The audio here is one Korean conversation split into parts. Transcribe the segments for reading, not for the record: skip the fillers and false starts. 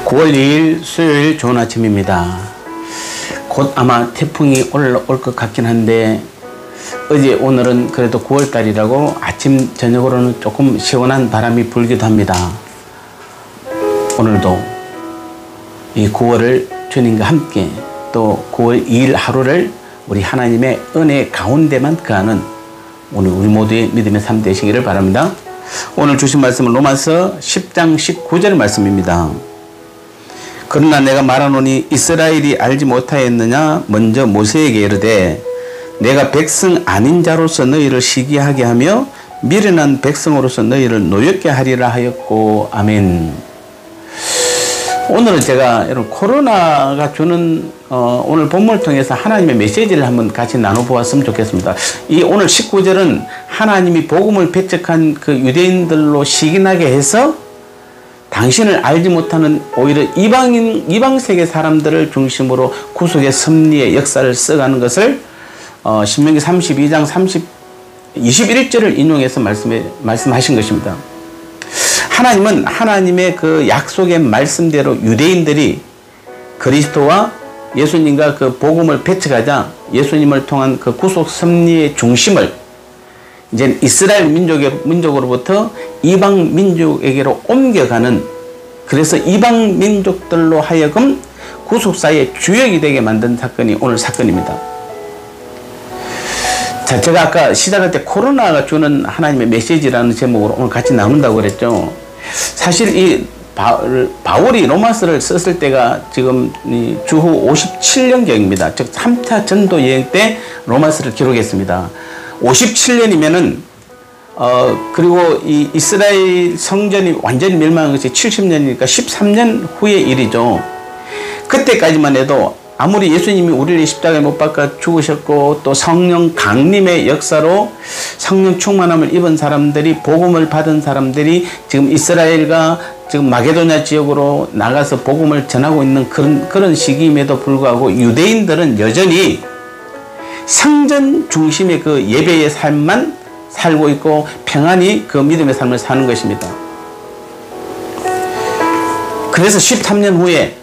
9월 2일 수요일 좋은 아침입니다. 곧 아마 태풍이 올라올 것 같긴 한데 어제 오늘은 그래도 9월달이라고 아침 저녁으로는 조금 시원한 바람이 불기도 합니다. 오늘도 이 9월을 주님과 함께 또 9월 2일 하루를 우리 하나님의 은혜 가운데만 거하는 오늘 우리 모두의 믿음의 삶 되시기를 바랍니다. 오늘 주신 말씀은 로마서 10장 19절 말씀입니다. 그러나 내가 말하노니 이스라엘이 알지 못하였느냐? 먼저 모세에게 이르되 내가 백성 아닌 자로서 너희를 시기하게 하며 미련한 백성으로서 너희를 노엽게 하리라 하였고. 아멘. 오늘은 제가 여러분 코로나가 주는 오늘 본문을 통해서 하나님의 메시지를 한번 같이 나눠보았으면 좋겠습니다. 이 오늘 19절은 하나님이 복음을 배척한 그 유대인들로 시기나게 해서 당신을 알지 못하는 오히려 이방 세계 사람들을 중심으로 구속의 섭리의 역사를 써가는 것을 신명기 32장 21절을 인용해서 말씀하신 것입니다. 하나님은 하나님의 그 약속의 말씀대로 유대인들이 그리스도와 예수님과 그 복음을 배척하자 예수님을 통한 그 구속 섭리의 중심을 이제 이스라엘 민족으로부터 이방 민족에게로 옮겨가는, 그래서 이방 민족들로 하여금 구속사의 주역이 되게 만든 사건이 오늘 사건입니다. 자, 제가 아까 시작할 때 코로나가 주는 하나님의 메시지라는 제목으로 오늘 같이 나눈다고 그랬죠. 사실 이 바울이 로마서를 썼을 때가 지금 주후 57년경입니다. 즉 3차 전도 여행 때 로마서를 기록했습니다. 57년이면은 그리고 이 이스라엘 성전이 완전히 멸망한 것이 70년이니까 13년 후의 일이죠. 그때까지만 해도 아무리 예수님이 우리를 십자가에 못 박아 죽으셨고 또 성령 강림의 역사로 성령 충만함을 입은 사람들이, 복음을 받은 사람들이 지금 이스라엘과 지금 마게도냐 지역으로 나가서 복음을 전하고 있는 그런 시기임에도 불구하고 유대인들은 여전히 성전 중심의 그 예배의 삶만 살고 있고 평안히 그 믿음의 삶을 사는 것입니다. 그래서 13년 후에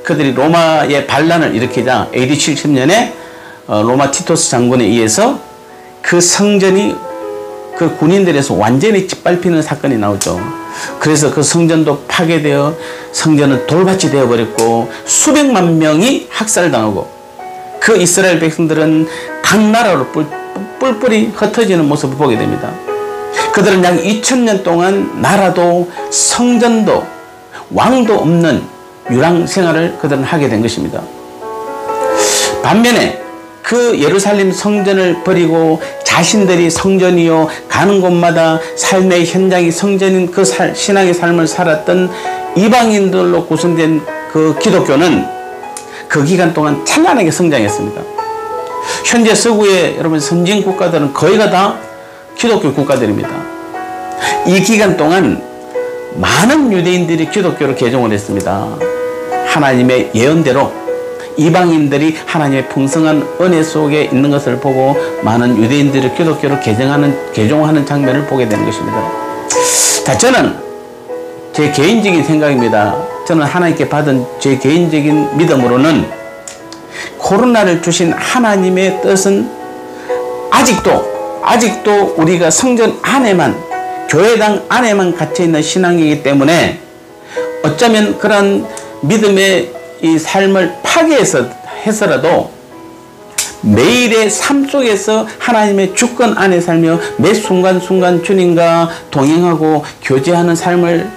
그들이 로마의 반란을 일으키자 AD 70년에 로마 티토스 장군에 의해서 그 성전이 그 군인들에서 완전히 짓밟히는 사건이 나오죠. 그래서 그 성전도 파괴되어 성전은 돌밭이 되어버렸고 수백만 명이 학살당하고 그 이스라엘 백성들은 각 나라로 뿔뿔이 흩어지는 모습을 보게 됩니다. 그들은 약 2000년 동안 나라도 성전도 왕도 없는 유랑 생활을 그들은 하게 된 것입니다. 반면에 그 예루살렘 성전을 버리고 자신들이 성전이요 가는 곳마다 삶의 현장이 성전인 그 신앙의 삶을 살았던 이방인들로 구성된 그 기독교는 그 기간 동안 찬란하게 성장했습니다. 현재 서구의 여러분 선진 국가들은 거의가 다 기독교 국가들입니다. 이 기간 동안 많은 유대인들이 기독교를 개종을 했습니다. 하나님의 예언대로 이방인들이 하나님의 풍성한 은혜 속에 있는 것을 보고 많은 유대인들이 기독교를 개종하는 장면을 보게 되는 것입니다. 자, 저는 제 개인적인 생각입니다. 저는 하나님께 받은 제 개인적인 믿음으로는 코로나를 주신 하나님의 뜻은 아직도 우리가 성전 안에만, 교회당 안에만 갇혀있는 신앙이기 때문에 어쩌면 그런 믿음의 이 삶을 파괴해서라도 매일의 삶 속에서 하나님의 주권 안에 살며 매 순간순간 주님과 동행하고 교제하는 삶을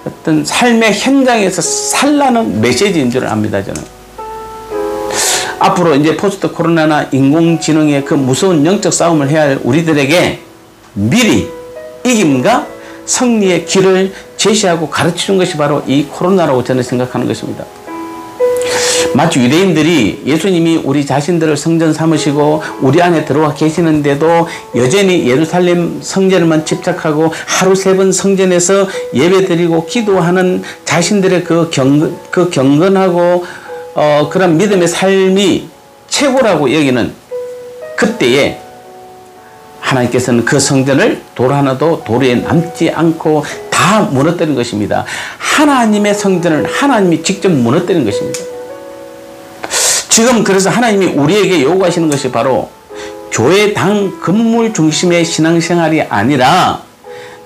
어떤 삶의 현장에서 살라는 메시지인 줄 압니다. 저는 앞으로 이제 포스트 코로나나 인공지능의 그 무서운 영적 싸움을 해야 할 우리들에게 미리 이김과 승리의 길을 제시하고 가르쳐준 것이 바로 이 코로나라고 저는 생각하는 것입니다. 마치 유대인들이 예수님이 우리 자신들을 성전 삼으시고 우리 안에 들어와 계시는데도 여전히 예루살렘 성전에만 집착하고 하루 3번 성전에서 예배드리고 기도하는 자신들의 그 경건하고 그런 믿음의 삶이 최고라고 여기는 그때에 하나님께서는 그 성전을 돌 하나도 도리에 남지 않고 다 무너뜨린 것입니다. 하나님의 성전을 하나님이 직접 무너뜨린 것입니다. 지금 그래서 하나님이 우리에게 요구하시는 것이 바로 교회당 건물 중심의 신앙생활이 아니라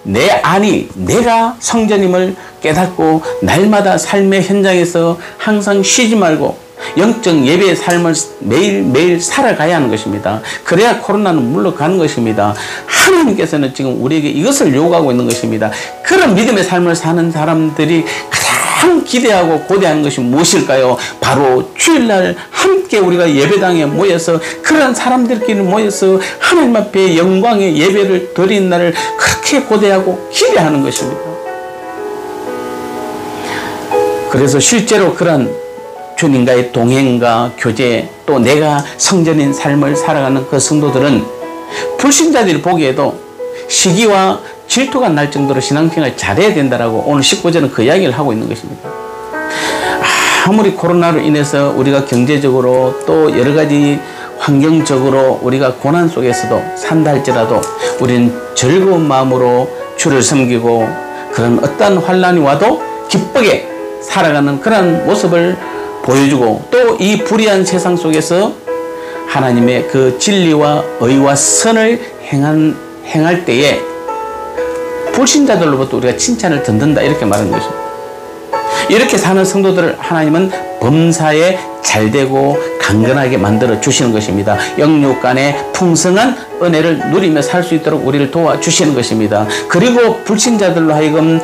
내 안이 내가 성전임을 깨닫고 날마다 삶의 현장에서 항상 쉬지 말고 영적 예배의 삶을 매일매일 살아가야 하는 것입니다. 그래야 코로나는 물러가는 것입니다. 하나님께서는 지금 우리에게 이것을 요구하고 있는 것입니다. 그런 믿음의 삶을 사는 사람들이 가장 기대하고 고대하는 것이 무엇일까요? 바로 주일날 함께 우리가 예배당에 모여서 그런 사람들끼리 모여서 하나님 앞에 영광의 예배를 드리는 날을 그렇게 고대하고 기대하는 것입니다. 그래서 실제로 그런 주님과의 동행과 교제, 또 내가 성전인 삶을 살아가는 그 성도들은 불신자들이 보기에도 시기와 질투가 날 정도로 신앙생활을 잘해야 된다라고 오늘 19절은 그 이야기를 하고 있는 것입니다. 아무리 코로나로 인해서 우리가 경제적으로 또 여러 가지 환경적으로 우리가 고난 속에서도 산다 할지라도 우리는 즐거운 마음으로 주를 섬기고 그런 어떤 환난이 와도 기쁘게 살아가는 그런 모습을 보여주고 또 이 불의한 세상 속에서 하나님의 그 진리와 의와 선을 행할 때에 불신자들로부터 우리가 칭찬을 듣는다 이렇게 말하는 것입니다. 이렇게 사는 성도들을 하나님은 범사에 잘되고 강건하게 만들어 주시는 것입니다. 영육 간의 풍성한 은혜를 누리며 살 수 있도록 우리를 도와주시는 것입니다. 그리고 불신자들로 하여금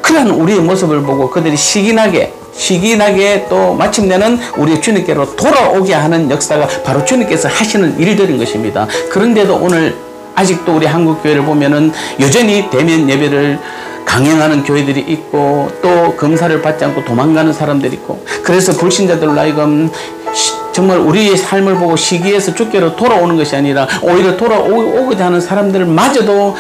그런 우리의 모습을 보고 그들이 시기나게 또 마침내는 우리 주님께로 돌아오게 하는 역사가 바로 주님께서 하시는 일들인 것입니다. 그런데도 오늘 아직도 우리 한국교회를 보면은 여전히 대면 예배를 강행하는 교회들이 있고 또 검사를 받지 않고 도망가는 사람들이 있고 그래서 불신자들로 하여금 정말 우리의 삶을 보고 시기에서 주께로 돌아오는 것이 아니라 오히려 돌아오고자 하는 사람들마저도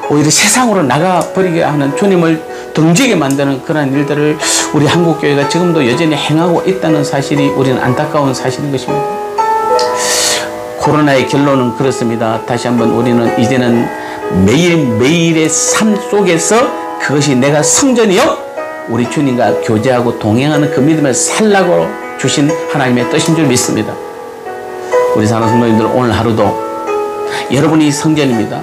오히려 세상으로 나가버리게 하는 주님을 등지게 만드는 그런 일들을 우리 한국교회가 지금도 여전히 행하고 있다는 사실이 우리는 안타까운 사실인 것입니다. 코로나의 결론은 그렇습니다. 다시 한번 우리는 이제는 매일매일의 삶 속에서 그것이 내가 성전이요 우리 주님과 교제하고 동행하는 그 믿음을 살라고 주신 하나님의 뜻인 줄 믿습니다. 우리 사랑하는 성도님들 오늘 하루도 여러분이 성전입니다.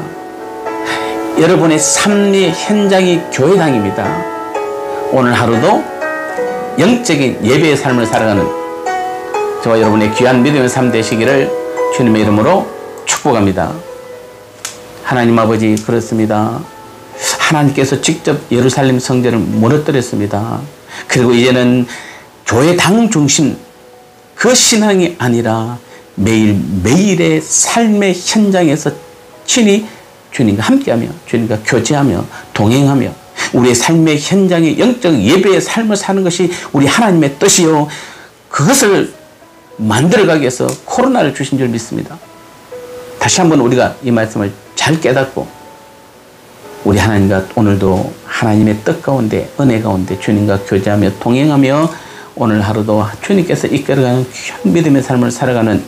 여러분의 삶의 현장이 교회당입니다. 오늘 하루도 영적인 예배의 삶을 살아가는 저와 여러분의 귀한 믿음의 삶 되시기를 주님의 이름으로 축복합니다. 하나님 아버지 그렇습니다. 하나님께서 직접 예루살렘 성전을 무너뜨렸습니다. 그리고 이제는 교회당 중심 그 신앙이 아니라 매일매일의 삶의 현장에서 친히 주님과 함께하며 주님과 교제하며 동행하며 우리의 삶의 현장의 영적 예배의 삶을 사는 것이 우리 하나님의 뜻이요 그것을 만들어가기 위해서 코로나를 주신 줄 믿습니다. 다시 한번 우리가 이 말씀을 잘 깨닫고 우리 하나님과 오늘도 하나님의 뜻 가운데 은혜 가운데 주님과 교제하며 동행하며 오늘 하루도 주님께서 이끌어가는 귀한 믿음의 삶을 살아가는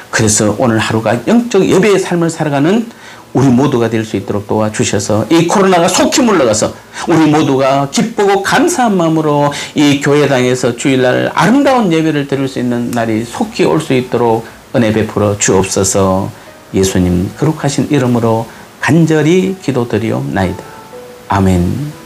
그래서 오늘 하루가 영적 예배의 삶을 살아가는 우리 모두가 될 수 있도록 도와주셔서 이 코로나가 속히 물러가서 우리 모두가 기쁘고 감사한 마음으로 이 교회당에서 주일날 아름다운 예배를 드릴 수 있는 날이 속히 올 수 있도록 은혜 베풀어 주옵소서. 예수님 거룩하신 이름으로 간절히 기도드리옵나이다. 아멘.